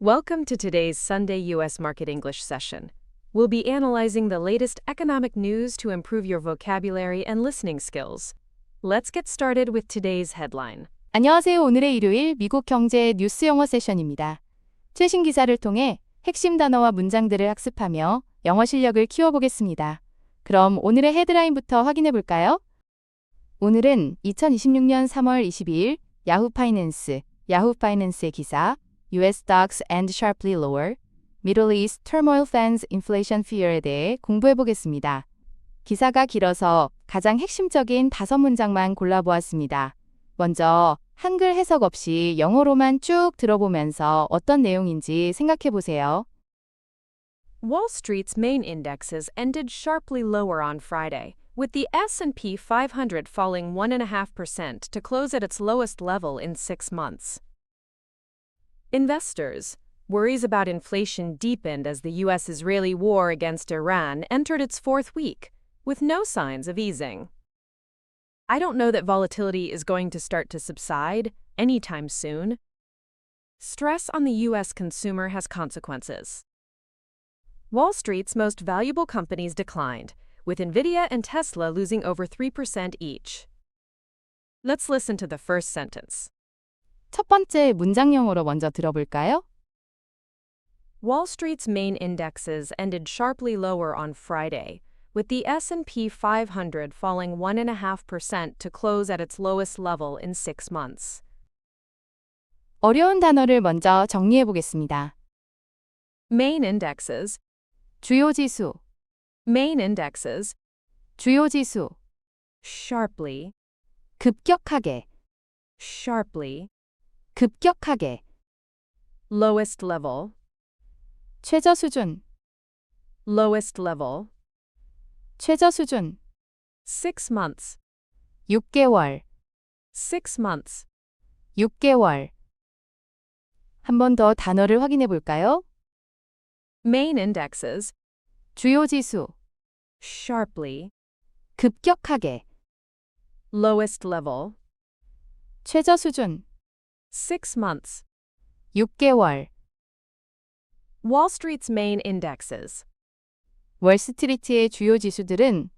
Welcome to today's Sunday U.S. Market English session. We'll be analyzing the latest economic news to improve your vocabulary and listening skills. Let's get started with today's headline. 안녕하세요. 오늘의 일요일 미국 경제 뉴스 영어 세션입니다. 최신 기사를 통해 핵심 단어와 문장들을 학습하며 영어 실력을 키워보겠습니다. 그럼 오늘의 헤드라인부터 확인해 볼까요? 오늘은 2026년 3월 22일 야후 파이낸스의 기사 US stocks end sharply lower, Middle East turmoil fans inflation fear에 대해 공부해 보겠습니다. 기사가 길어서 가장 핵심적인 5문장만 골라보았습니다. 먼저 한글 해석 없이 영어로만 쭉 들어보면서 어떤 내용인지 생각해 보세요. Wall Street's main indexes ended sharply lower on Friday, with the S&P 500 falling 1.5% to close at its lowest level in 6 months. Investors' worries about inflation deepened as the U.S.-Israeli war against Iran entered its 4th week, with no signs of easing. I don't know that volatility is going to start to subside anytime soon. Stress on the U.S. consumer has consequences. Wall Street's most valuable companies declined, with Nvidia and Tesla losing over 3% each. Let's listen to the first sentence. 첫 번째 문장 영어로 먼저 들어볼까요? Wall Street's main indexes ended sharply lower on Friday, with the S&P 500 falling 1.5% to close at its lowest level in 6 months. 어려운 단어를 먼저 정리해 보겠습니다. Main indexes, 주요 지수, main indexes, 주요 지수, sharply, 급격하게, sharply, 급격하게, lowest level, 최저 수준, lowest level, 최저 수준, 6 months, 6개월, 6 months. 6개월. 한 번 더 단어를 확인해 볼까요? Main indexes, 주요 지수, sharply, 급격하게, lowest level, 최저 수준, 6 months. 6개월. Wall Street's main indexes. 월스트리트의 주요 지수들은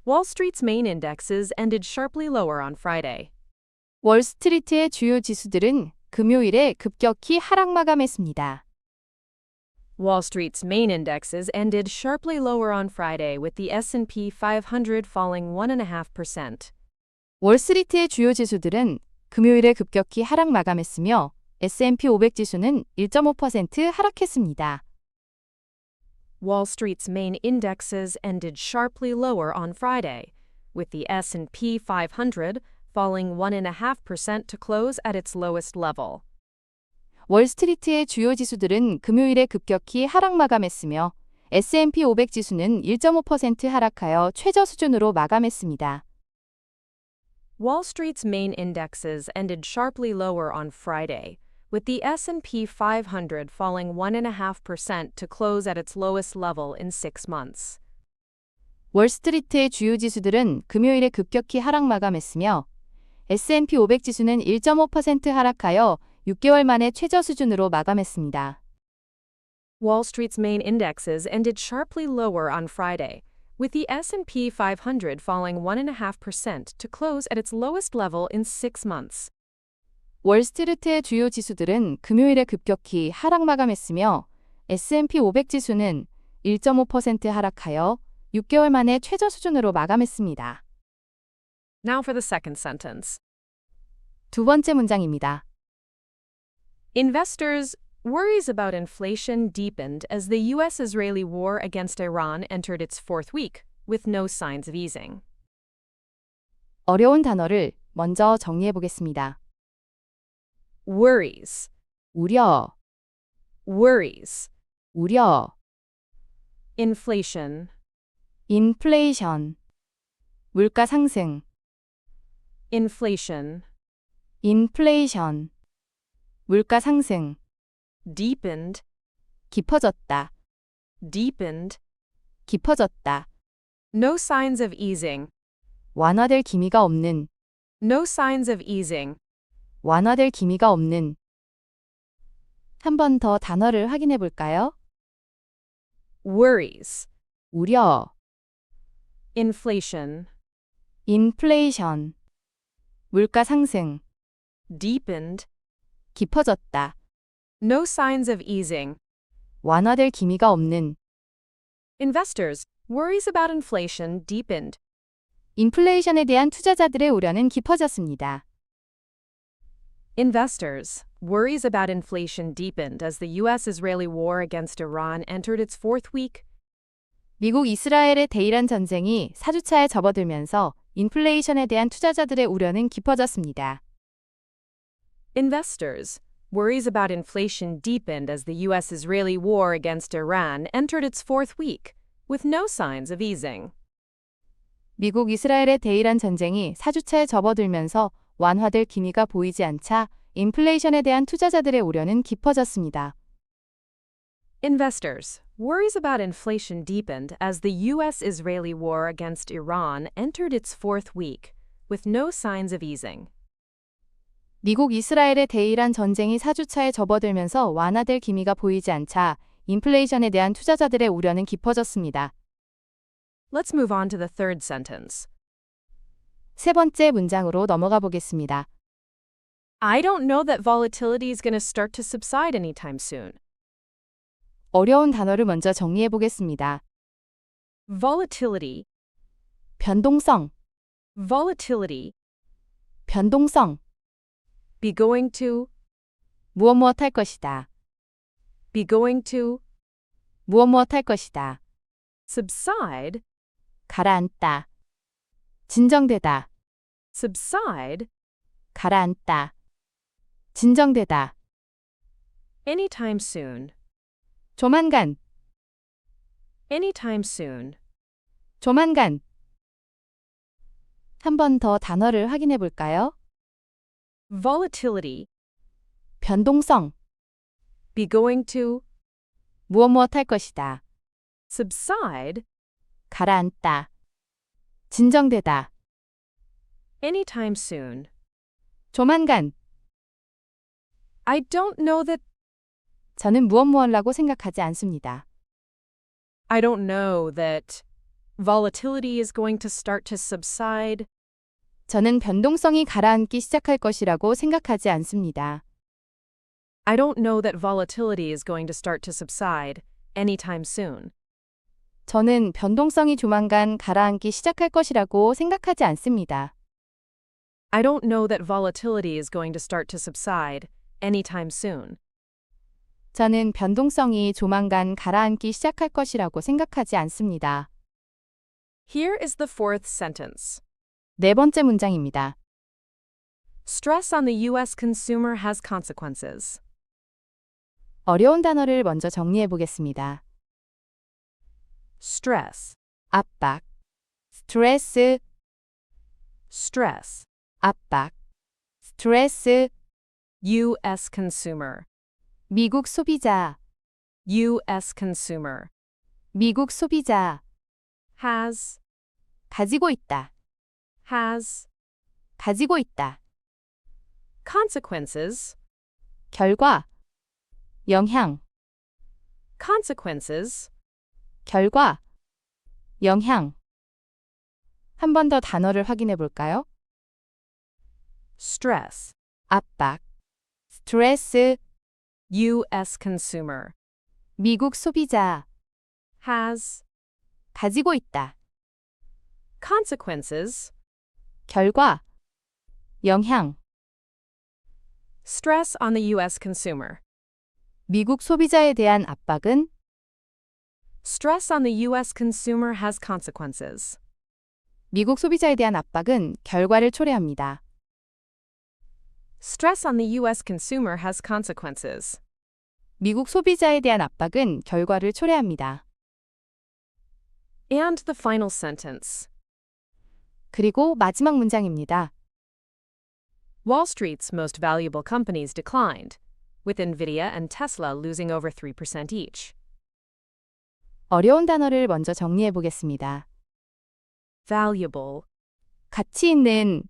Wall Street's main indexes ended sharply lower on Friday. 월스트리트의 주요 지수들은 금요일에 급격히 하락 마감했습니다. Wall Street's main indexes ended sharply lower on Friday with the S&P 500 falling 1.5%. 월스트리트의 주요 지수들은 금요일에 급격히 하락 마감했으며 S&P 500 지수는 1.5% 하락했습니다. Wall Street's main indexes ended sharply lower on Friday, with the S&P 500 falling 1.5% to close at its lowest level. 월스트리트의 주요 지수들은 금요일에 급격히 하락 마감했으며 S&P 500 지수는 1.5% 하락하여 최저 수준으로 마감했습니다. Wall Street's main indexes ended sharply lower on Friday, with the S&P 500 falling 1.5% to close at its lowest level in 6 months. 월스트리트의 주요 지수들은 금요일에 급격히 하락 마감했으며 S&P 500 지수는 1.5% 하락하여 6개월 만에 최저 수준으로 마감했습니다. Wall Street's main indexes ended sharply lower on Friday, with the S&P 500 falling 1.5% to close at its lowest level in 6 months. 월스트리트의 주요 지수들은 금요일에 급격히 하락 마감했으며 S&P 500 지수는 1.5% 하락하여 6개월 만에 최저 수준으로 마감했습니다. Now for the second sentence. 두 번째 문장입니다. Investors' worries about inflation deepened as the U.S.-Israeli war against Iran entered its 4th week, with no signs of easing. 어려운 단어를 먼저 정리해 보겠습니다. Worries, 우려, worries. 우려, Inflation, 인플레이션, 물가 상승, inflation. 인플레이션, 물가 상승, Deepened, 깊어졌다, deepened. 깊어졌다, No signs of easing, 완화될 기미가 없는, no signs of easing. 완화될 기미가 없는, 한 번 더 단어를 확인해 볼까요? worries, 우려, inflation, 인플레이션, 물가 상승, deepened, 깊어졌다, no signs of easing. 완화될 기미가 없는, Investors, worries about inflation deepened. 인플레이션에 대한 투자자들의 우려는 깊어졌습니다. Investors, worries about inflation deepened as the U.S.-Israeli war against Iran entered its fourth week. 미국 이스라엘의 대이란 전쟁이 4주차에 접어들면서 인플레이션에 대한 투자자들의 우려는 깊어졌습니다. Investors, worries about inflation deepened as the U.S.-Israeli war against Iran entered its fourth week, with no signs of easing. 미국 이스라엘의 대이란 전쟁이 4주차에 접어들면서 완화될 기미가 보이지 않자 인플레이션에 대한 투자자들의 우려는 깊어졌습니다. Investors, worries about inflation deepened as the U.S.-Israeli war against Iran entered its fourth week, with no signs of easing. 미국 이스라엘의 대이란 전쟁이 4주차에 접어들면서 완화될 기미가 보이지 않자 인플레이션에 대한 투자자들의 우려는 깊어졌습니다. Let's move on to the third sentence. 세 번째 문장으로 넘어가 보겠습니다. I don't know that volatility is going to start to subside anytime soon. 어려운 단어를 먼저 정리해 보겠습니다. Volatility, 변동성, volatility, 변동성, be going to, 무엇 할 것이다, be going to, 무엇 할 것이다, subside, 가라앉다, 진정되다, subside, 가라앉다, 진정되다, anytime soon, 조만간, anytime soon. 조만간. 한 번 더 단어를 확인해 볼까요? Volatility, 변동성, be going to, 무엇 할 것이다, subside, 가라앉다, 진정되다, anytime soon. 조만간. I don't know that, 저는 무엇라고 생각하지 않습니다. I don't know that volatility is going to start to subside. 저는 변동성이 가라앉기 시작할 것이라고 생각하지 않습니다. I don't know that volatility is going to start to subside anytime soon. 저는 변동성이 조만간 가라앉기 시작할 것이라고 생각하지 않습니다. I don't know that volatility is going to start to subside anytime soon. 저는 변동성이 조만간 가라앉기 시작할 것이라고 생각하지 않습니다. Here is the fourth sentence. 네 번째 문장입니다. Stress on the U.S. consumer has consequences. 어려운 단어를 먼저 정리해 보겠습니다. Stress, 압박, 스트레스, stress, 압박, 스트레스, U.S. consumer, 미국 소비자, U.S. consumer, 미국 소비자, has, 가지고 있다, has, 가지고 있다, consequences, 결과, 영향, consequences, 결과, 영향. 한 번 더 단어를 확인해 볼까요? stress, 압박, 스트레스, U.S. consumer, 미국 소비자, has, 가지고 있다, consequences, 결과, 영향. stress on the U.S. consumer. 미국 소비자에 대한 압박은 Stress on the U.S. consumer has consequences. 미국 소비자에 대한 압박은 결과를 초래합니다. Stress on the U.S. consumer has consequences. 미국 소비자에 대한 압박은 결과를 초래합니다. And the final sentence. 그리고 마지막 문장입니다. Wall Street's most valuable companies declined, with Nvidia and Tesla losing over 3% each. 어려운 단어를 먼저 정리해 보겠습니다. Valuable, 가치 있는,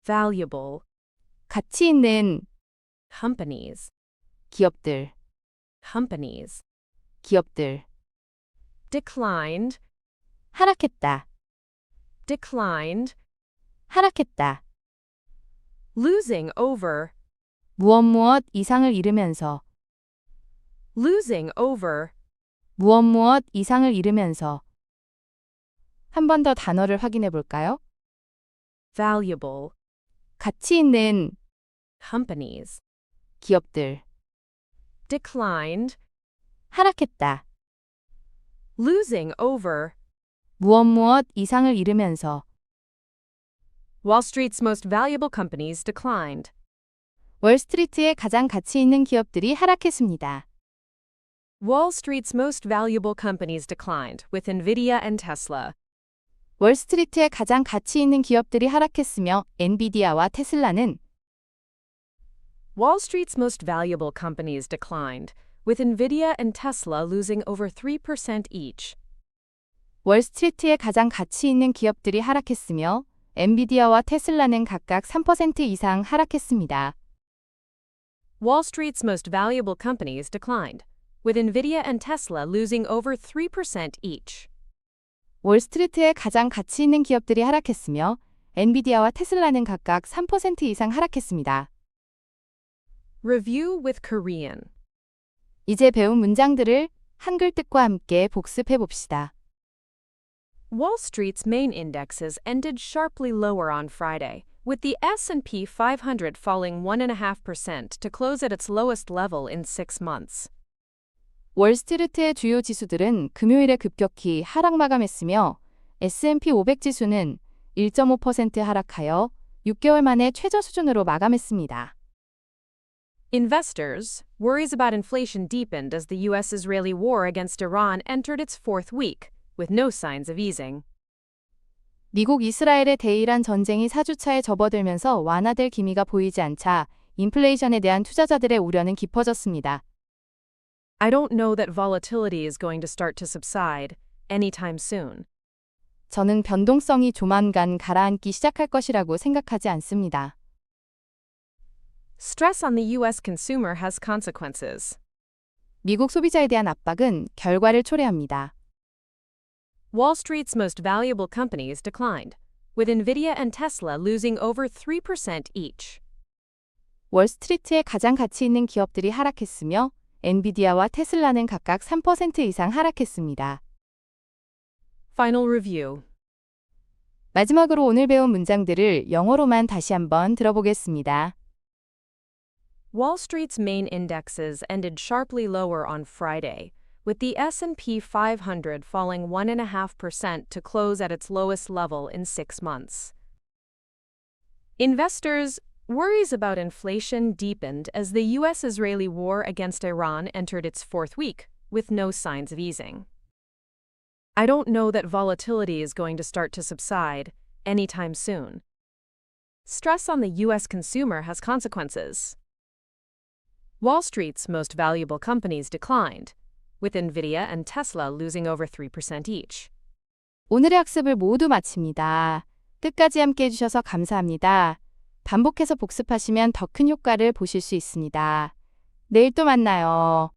valuable, 가치 있는 companies, 기업들, companies, 기업들, declined, 하락했다, declined, 하락했다. losing over, 무엇 이상을 잃으면서, losing over, 무엇 이상을 잃으면서. 한 번 더 단어를 확인해 볼까요? valuable, 가치 있는 companies, 기업들, declined, 하락했다. losing over. 무엇 이상을 잃으면서. Wall Street's most valuable companies declined. 월스트리트의 가장 가치 있는 기업들이 하락했습니다. Wall Street's most valuable companies declined, with Nvidia and Tesla. 월스트리트의 가장 가치 있는 기업들이 하락했으며 엔비디아와 테슬라는 Wall Street's most valuable companies declined, with Nvidia and Tesla losing over 3% each. 월스트리트의 가장 가치 있는 기업들이 하락했으며 엔비디아와 테슬라는 각각 3% 이상 하락했습니다. Wall Street's most valuable companies declined, with Nvidia and Tesla losing over 3% each. 월스트리트의 가장 가치 있는 기업들이 하락했으며 엔비디아와 테슬라는 각각 3% 이상 하락했습니다. Review with Korean. 이제 배운 문장들을 한글 뜻과 함께 복습해 봅시다. Wall Street's main indexes ended sharply lower on Friday, with the S&P 500 falling 1.5% to close at its lowest level in 6 months. 월스트리트의 주요 지수들은 금요일에 급격히 하락 마감했으며 S&P 500 지수는 1.5% 하락하여 6개월 만에 최저 수준으로 마감했습니다. Investors' worries about inflation deepened as the U.S.-Israeli war against Iran entered its fourth week, with no signs of easing. 미국 이스라엘의 대이란 전쟁이 4주차에 접어들면서 완화될 기미가 보이지 않자 인플레이션에 대한 투자자들의 우려는 깊어졌습니다. I don't know that volatility is going to start to subside anytime soon. 저는 변동성이 조만간 가라앉기 시작할 것이라고 생각하지 않습니다. Stress on the U.S. consumer has consequences. 미국 소비자에 대한 압박은 결과를 초래합니다. Wall Street's most valuable companies declined, with Nvidia and Tesla losing over 3% each. 월스트리트의 가장 가치 있는 기업들이 하락했으며 엔비디아와 테슬라는 각각 3% 이상 하락했습니다. Final review. 마지막으로 오늘 배운 문장들을 영어로만 다시 한번 들어보겠습니다. Wall Street's main indexes ended sharply lower on Friday, with the S&P 500 falling 1.5% to close at its lowest level in 6 months. Investors' worries about inflation deepened as the U.S.-Israeli war against Iran entered its fourth week, with no signs of easing. I don't know that volatility is going to start to subside anytime soon. Stress on the U.S. consumer has consequences. Wall Street's most valuable companies declined, with Nvidia and Tesla losing over 3% each. 오늘의 학습을 모두 마칩니다. 끝까지 함께 해주셔서 감사합니다. 반복해서 복습하시면 더 큰 효과를 보실 수 있습니다. 내일 또 만나요.